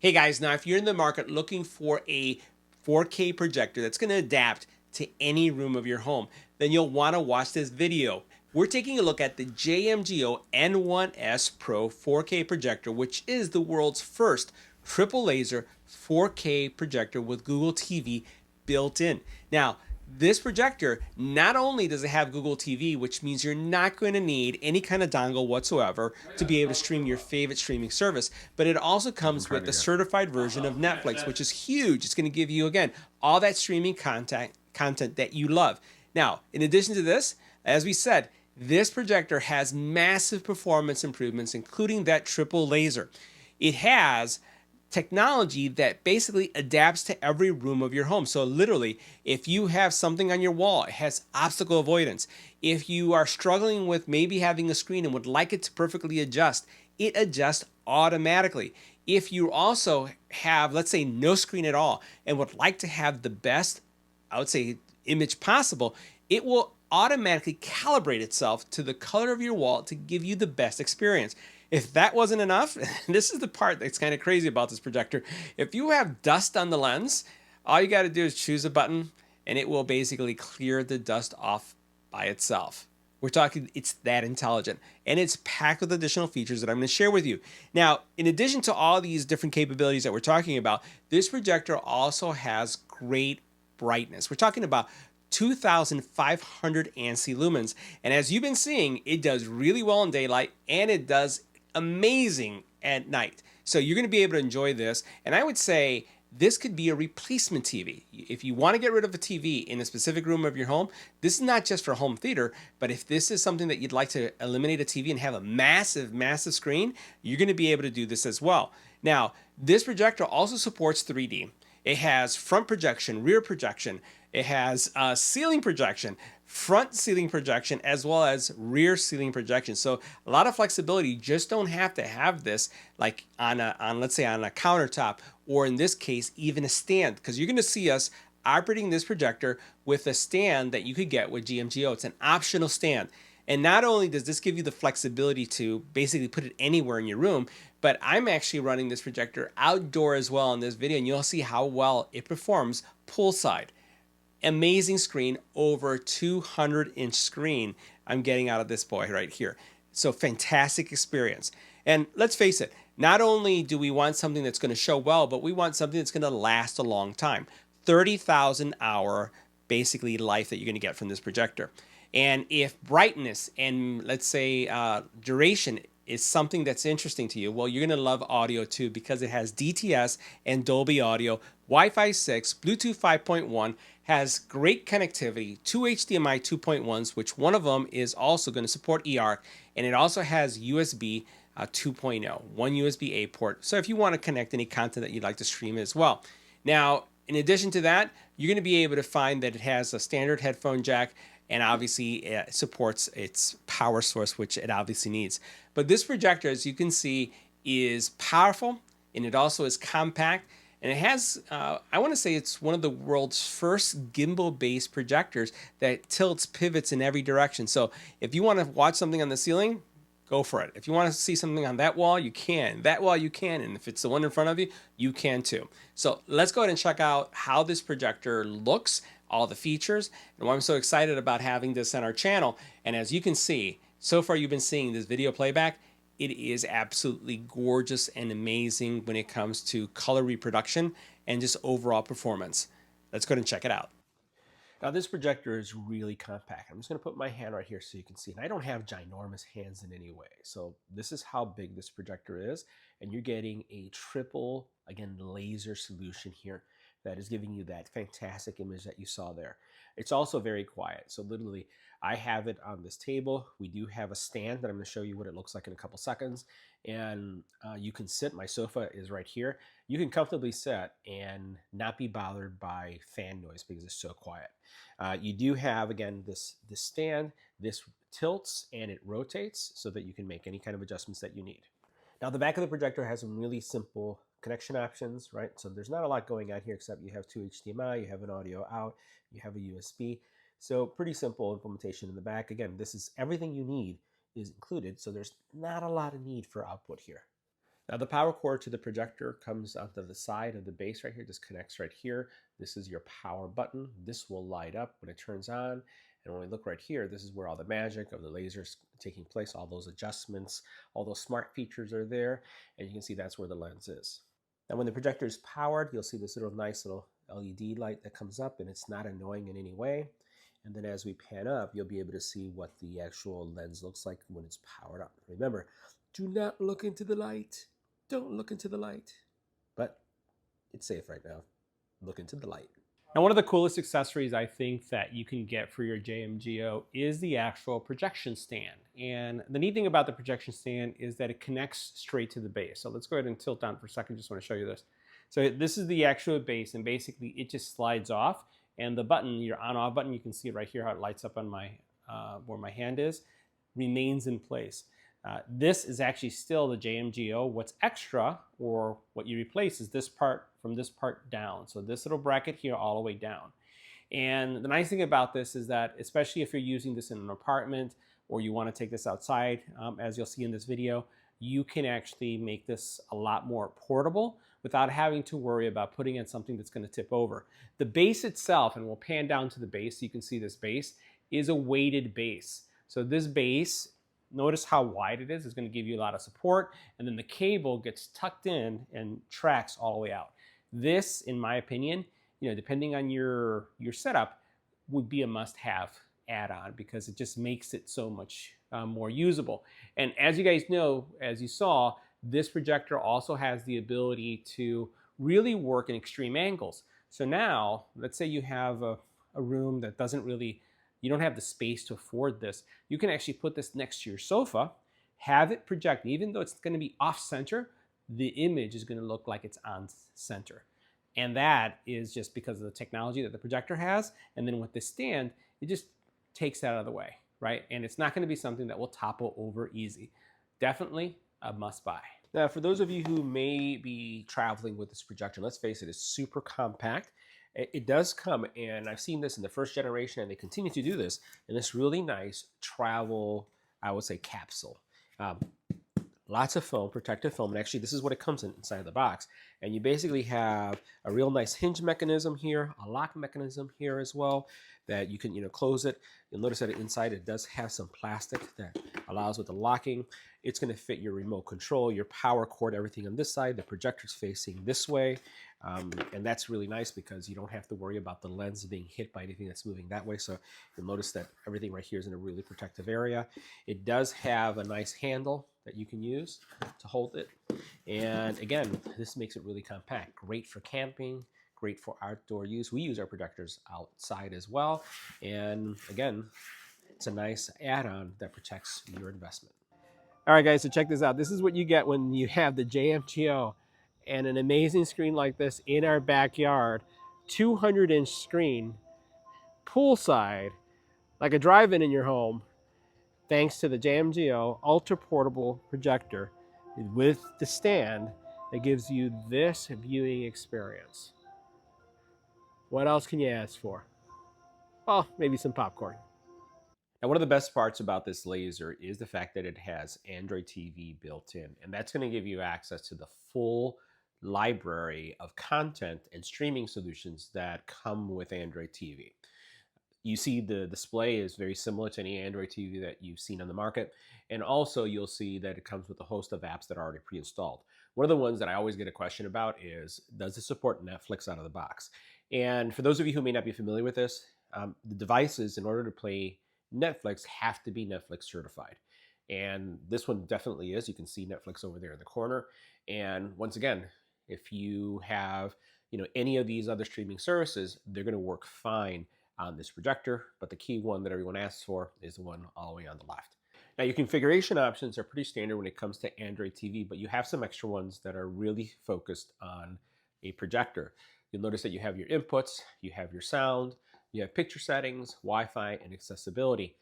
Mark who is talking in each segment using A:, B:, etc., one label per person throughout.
A: Hey guys, now if you're in the market looking for a 4K projector that's going to adapt to any room of your home, then you'll want to watch this video. We're taking a look at the JMGO N1S Pro 4K projector, which is the world's first triple laser 4K projector with Google TV built in. Now, this projector, not only does it have Google TV, which means you're not going to need any kind of dongle whatsoever to be able to stream your favorite streaming service, but it also comes with a certified version of Netflix, which is huge. It's going to give you, again, all that streaming content that you love. Now, in addition to this, as we said, this projector has massive performance improvements, including that triple laser. It has technology that basically adapts to every room of your home. So literally, if you have something on your wall, it has obstacle avoidance. If you are struggling with maybe having a screen and would like it to perfectly adjust, it adjusts automatically. If you also have, let's say, no screen at all and would like to have the best, I would say, image possible, it will automatically calibrate itself to the color of your wall to give you the best experience. If that wasn't enough, this is the part that's kind of crazy about this projector. If you have dust on the lens, all you got to do is choose a button and it will basically clear the dust off by itself. We're talking, it's that intelligent, and it's packed with additional features that I'm going to share with you. Now, in addition to all these different capabilities that we're talking about, this projector also has great brightness. We're talking about 2,500 ANSI lumens, and as you've been seeing, it does really well in daylight and it does amazing at night. So you're going to be able to enjoy this, and I would say this could be a replacement TV. If you want to get rid of a TV in a specific room of your home, this is not just for home theater, but if this is something that you'd like to eliminate a TV and have a massive, massive screen, you're going to be able to do this as well. Now, this projector also supports 3D. It has front projection, rear projection. It has ceiling projection, front ceiling projection, as well as rear ceiling projection. So a lot of flexibility. You just don't have to have this like on let's say on a countertop, or in this case, even a stand, because you're going to see us operating this projector with a stand that you could get with JMGO. It's an optional stand. And not only does this give you the flexibility to basically put it anywhere in your room, but I'm actually running this projector outdoor as well in this video, and you'll see how well it performs poolside. Amazing screen, over 200-inch screen I'm getting out of this boy right here. So fantastic experience. And let's face it, not only do we want something that's going to show well, but we want something that's going to last a long time. 30,000 hour basically life that you're going to get from this projector. And if brightness and let's say duration is something that's interesting to you, well, you're going to love audio too, because it has DTS and Dolby Audio, Wi-Fi 6, Bluetooth 5.1, has great connectivity, two HDMI 2.1s, which one of them is also going to support eARC, and it also has USB 2.0, one USB-A port. So if you want to connect any content that you'd like to stream as well. Now, in addition to that, you're going to be able to find that it has a standard headphone jack, and obviously it supports its power source, which it obviously needs. But this projector, as you can see, is powerful, and it also is compact, and it has, I want to say it's one of the world's first gimbal-based projectors that tilts pivots in every direction. So if you want to watch something on the ceiling, go for it. If you want to see something on that wall, you can. That wall, you can. And if it's the one in front of you, you can too. So let's go ahead and check out how this projector looks, all the features, and why I'm so excited about having this on our channel. And as you can see, so far you've been seeing this video playback. It is absolutely gorgeous and amazing when it comes to color reproduction and just overall performance. Let's go ahead and check it out. Now this projector is really compact. I'm just going to put my hand right here so you can see. And I don't have ginormous hands in any way. So this is how big this projector is. And you're getting a triple, again, laser solution here that is giving you that fantastic image that you saw there. It's also very quiet. So literally, I have it on this table. We do have a stand that I'm going to show you what it looks like in a couple seconds. And you can sit, my sofa is right here. You can comfortably sit and not be bothered by fan noise because it's so quiet. You do have, again, this stand. This tilts and it rotates so that you can make any kind of adjustments that you need. Now the back of the projector has some really simple connection options, right? So there's not a lot going on here except you have two HDMI, you have an audio out, you have a USB. So pretty simple implementation in the back. Again, this is everything you need is included, so there's not a lot of need for output here. Now the power cord to the projector comes onto the side of the base right here, just connects right here. This is your power button. This will light up when it turns on. And when we look right here, this is where all the magic of the lasers taking place, all those adjustments, all those smart features are there. And you can see that's where the lens is. Now when the projector is powered, you'll see this little nice little LED light that comes up, and it's not annoying in any way. And then as we pan up, you'll be able to see what the actual lens looks like when it's powered up. Remember, do not look into the light. Don't look into the light. But it's safe right now. Look into the light. Now, one of the coolest accessories I think that you can get for your JMGO is the actual projection stand. And the neat thing about the projection stand is that it connects straight to the base. So let's go ahead and tilt down for a second. Just want to show you this. So this is the actual base, and basically it just slides off. And the button, your on-off button, you can see right here how it lights up on my where my hand is, remains in place. This is actually still the JMGO. What's extra, or what you replace, is this part from this part down. So this little bracket here all the way down. And the nice thing about this is that, especially if you're using this in an apartment or you want to take this outside, as you'll see in this video, you can actually make this a lot more portable without having to worry about putting in something that's going to tip over. The base itself, and we'll pan down to the base so you can see this base, is a weighted base. So this base, notice how wide it is. It's going to give you a lot of support, and then the cable gets tucked in and tracks all the way out. This, in my opinion, depending on your setup, would be a must-have add-on because it just makes it so much more usable. And as you guys know, as you saw, this projector also has the ability to really work in extreme angles. So now, let's say you have a room that you don't have the space to afford this. You can actually put this next to your sofa, have it project. Even though it's going to be off center, the image is going to look like it's on center. And that is just because of the technology that the projector has. And then with this stand, it just takes that out of the way, right? And it's not going to be something that will topple over easy. Definitely a must buy. Now, for those of you who may be traveling with this projector, let's face it, it's super compact. It does come, and I've seen this in the first generation, and they continue to do this, in this really nice travel, I would say, capsule. Lots of foam, protective foam, and actually this is what it comes in inside the box. And you basically have a real nice hinge mechanism here, a lock mechanism here as well, that you can close it. You'll notice that inside it does have some plastic that allows with the locking. It's going to fit your remote control, your power cord, everything on this side. The projector's facing this way, and that's really nice because you don't have to worry about the lens being hit by anything that's moving that way. So you'll notice that everything right here is in a really protective area. It does have a nice handle that you can use to hold it. And again, this makes it really compact. Great for camping, great for outdoor use. We use our projectors outside as well. And again, it's a nice add-on that protects your investment. All right, guys, so check this out. This is what you get when you have the JMGO and an amazing screen like this in our backyard. 200-inch screen, poolside, like a drive-in in your home, thanks to the JMGO ultra portable projector with the stand that gives you this viewing experience. What else can you ask for? Well, maybe some popcorn. Now, one of the best parts about this laser is the fact that it has Android TV built in, and that's going to give you access to the full library of content and streaming solutions that come with Android TV. You see the display is very similar to any Android TV that you've seen on the market. And also you'll see that it comes with a host of apps that are already pre-installed. One of the ones that I always get a question about is, does it support Netflix out of the box? And for those of you who may not be familiar with this, the devices, in order to play Netflix, have to be Netflix certified. And this one definitely is. You can see Netflix over there in the corner. And once again, if you have any of these other streaming services, they're going to work fine on this projector, but the key one that everyone asks for is the one all the way on the left. Now, your configuration options are pretty standard when it comes to Android TV, but you have some extra ones that are really focused on a projector. You'll notice that you have your inputs, you have your sound, you have picture settings, Wi-Fi, and accessibility.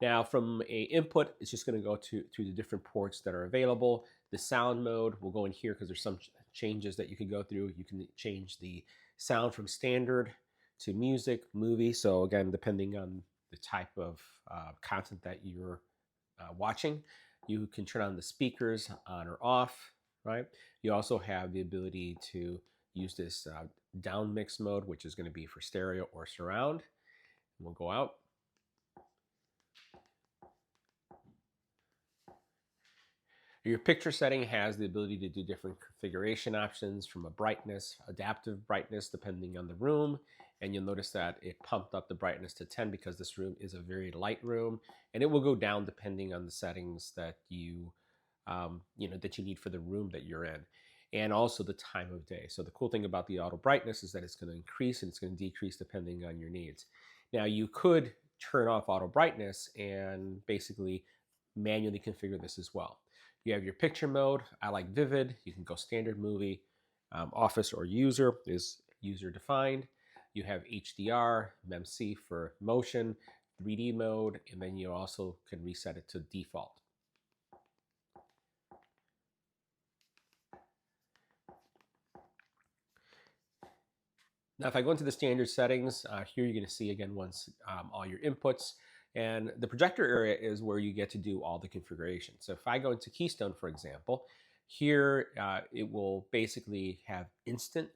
A: Now, from a input, it's just going to go to the different ports that are available. The sound mode will go in here because there's some changes that you can go through. You can change the sound from standard to music, movie. So again, depending on the type of content that you're watching, you can turn on the speakers on or off, right? You also have the ability to use this down mix mode, which is going to be for stereo or surround. We'll go out. Your picture setting has the ability to do different configuration options from a brightness, adaptive brightness, depending on the room. And you'll notice that it pumped up the brightness to 10 because this room is a very light room, and it will go down depending on the settings that you that you need for the room that you're in, and also the time of day. So the cool thing about the auto brightness is that it's going to increase and it's going to decrease depending on your needs. Now you could turn off auto brightness and basically manually configure this as well. You have your picture mode. I like vivid. You can go standard, movie, office, or user is user defined. You have HDR, MALC for motion, 3D mode, and then you also can reset it to default. Now, if I go into the standard settings, here you're going to see again once all your inputs. And the projector area is where you get to do all the configuration. So if I go into Keystone, for example, here it will basically have instant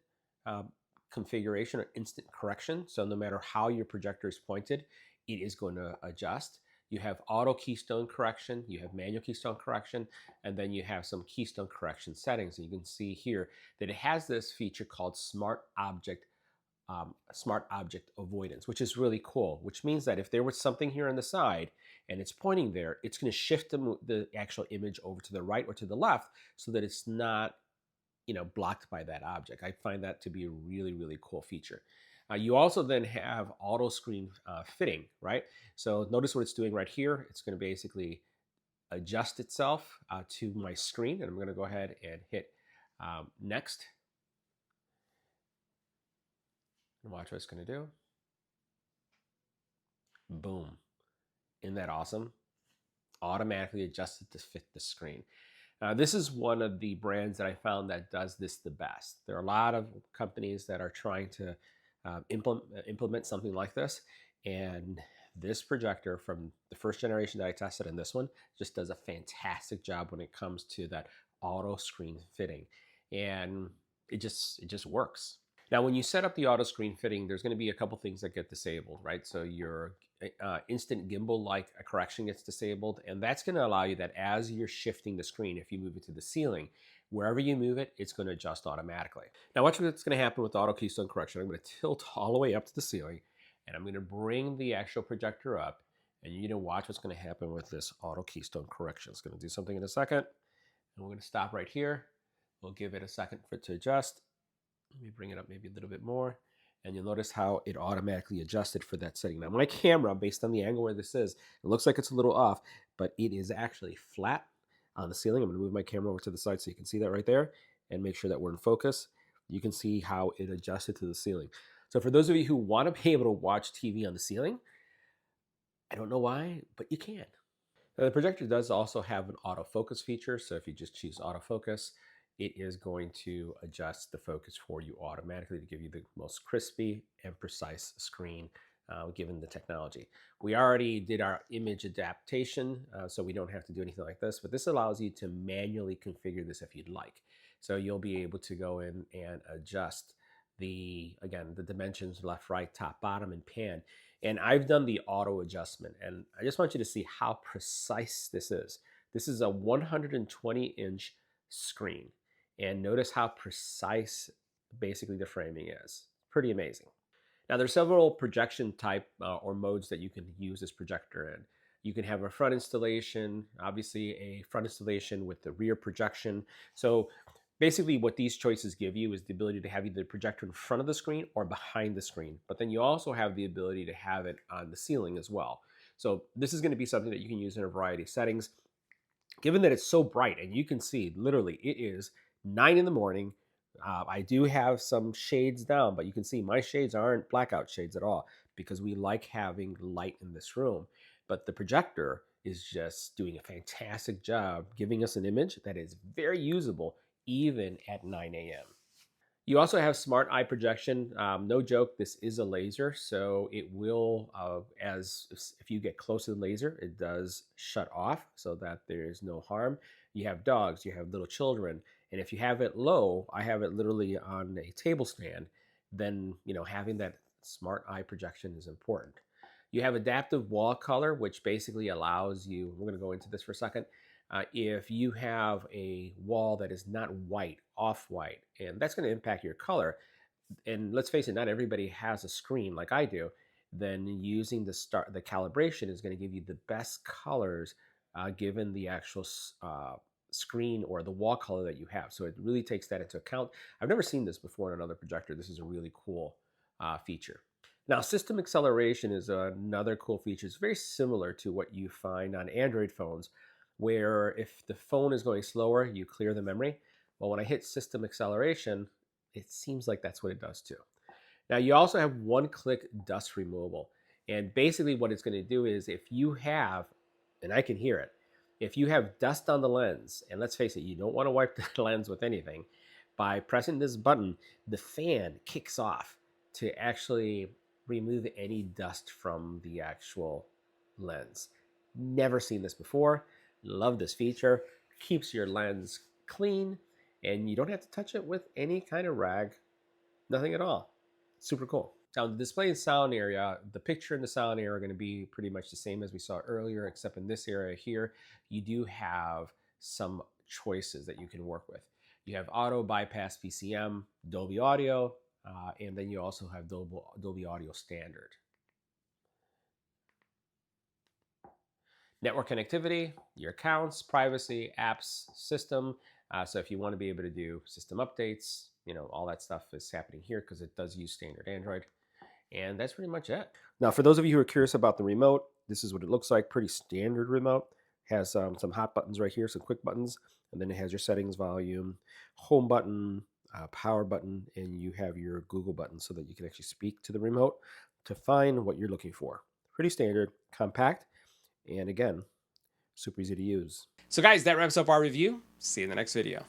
A: configuration or instant correction. So no matter how your projector is pointed, it is going to adjust. You have auto keystone correction, you have manual keystone correction, and then you have some keystone correction settings. And you can see here that it has this feature called smart object avoidance, which is really cool, which means that if there was something here on the side and it's pointing there, it's going to shift the actual image over to the right or to the left so that it's not blocked by that object. I find that to be a really, really cool feature. You also then have auto screen fitting, right? So notice what it's doing right here. It's going to basically adjust itself to my screen, and I'm going to go ahead and hit next. And watch what it's going to do. Boom. Isn't that awesome? Automatically adjusted to fit the screen. This is one of the brands that I found that does this the best. There are a lot of companies that are trying to implement something like this, and this projector from the first generation that I tested and this one just does a fantastic job when it comes to that auto screen fitting, and it just works. Now, when you set up the auto screen fitting, there's going to be a couple things that get disabled, right? So your instant gimbal-like correction gets disabled, and that's going to allow you that as you're shifting the screen, if you move it to the ceiling, wherever you move it, it's going to adjust automatically. Now, watch what's going to happen with auto keystone correction. I'm going to tilt all the way up to the ceiling, and I'm going to bring the actual projector up, and you're going to watch what's going to happen with this auto keystone correction. It's going to do something in a second, and we're going to stop right here. We'll give it a second for it to adjust. Let me bring it up maybe a little bit more, and you'll notice how it automatically adjusted for that setting. Now, my camera, based on the angle where this is, it looks like it's a little off, but it is actually flat on the ceiling. I'm going to move my camera over to the side so you can see that right there and make sure that we're in focus. You can see how it adjusted to the ceiling. So for those of you who want to be able to watch TV on the ceiling, I don't know why, but you can. Now, the projector does also have an autofocus feature, so if you just choose autofocus, it is going to adjust the focus for you automatically to give you the most crispy and precise screen given the technology. We already did our image adaptation, so we don't have to do anything like this, but this allows you to manually configure this if you'd like. So you'll be able to go in and adjust the dimensions, left, right, top, bottom, and pan. And I've done the auto adjustment, and I just want you to see how precise this is. This is a 120-inch screen. And notice how precise basically the framing is. Pretty amazing. Now there's several projection type or modes that you can use this projector in. You can have a front installation, obviously a front installation with the rear projection. So basically what these choices give you is the ability to have either the projector in front of the screen or behind the screen. But then you also have the ability to have it on the ceiling as well. So this is going to be something that you can use in a variety of settings. Given that it's so bright, and you can see literally it is 9 in the morning. I do have some shades down, but you can see my shades aren't blackout shades at all because we like having light in this room. But the projector is just doing a fantastic job giving us an image that is very usable even at 9 a.m. You also have smart eye projection. No joke, this is a laser, so it will, if you get close to the laser, it does shut off so that there is no harm. You have dogs, you have little children,
B: And if you have it low, I have it literally on a table stand, then having that smart eye projection is important. You have adaptive wall color, which basically allows you, we're going to go into this for a second, if you have a wall that is not white, off-white, and that's going to impact your color, and let's face it, not everybody has a screen like I do, then using the calibration is going to give you the best colors given the actual screen or the wall color that you have. So it really takes that into account. I've never seen this before in another projector. This is a really cool feature. Now, system acceleration is another cool feature. It's very similar to what you find on Android phones, where if the phone is going slower, you clear the memory. Well, when I hit system acceleration, it seems like that's what it does too. Now, you also have one-click dust removal. And basically what it's going to do is if you have, and I can hear it, if you have dust on the lens, and let's face it, you don't want to wipe the lens with anything, by pressing this button, the fan kicks off to actually remove any dust from the actual lens. Never seen this before. Love this feature. Keeps your lens clean, and you don't have to touch it with any kind of rag. Nothing at all. Super cool. Now, the display and sound area, the picture and the sound area are going to be pretty much the same as we saw earlier, except in this area here, you do have some choices that you can work with. You have auto bypass PCM, Dolby Audio, and then you also have Dolby Audio Standard. Network connectivity, your accounts, privacy, apps, system. So if you want to be able to do system updates, all that stuff is happening here because it does use standard Android. And that's pretty much it. Now, for those of you who are curious about the remote, this is what it looks like. Pretty standard remote. Has some hot buttons right here, some quick buttons, and then it has your settings, volume, home button, power button, and you have your Google button so that you can actually speak to the remote to find what you're looking for. Pretty standard, compact, and again, super easy to use.
A: So guys, that wraps up our review. See you in the next video.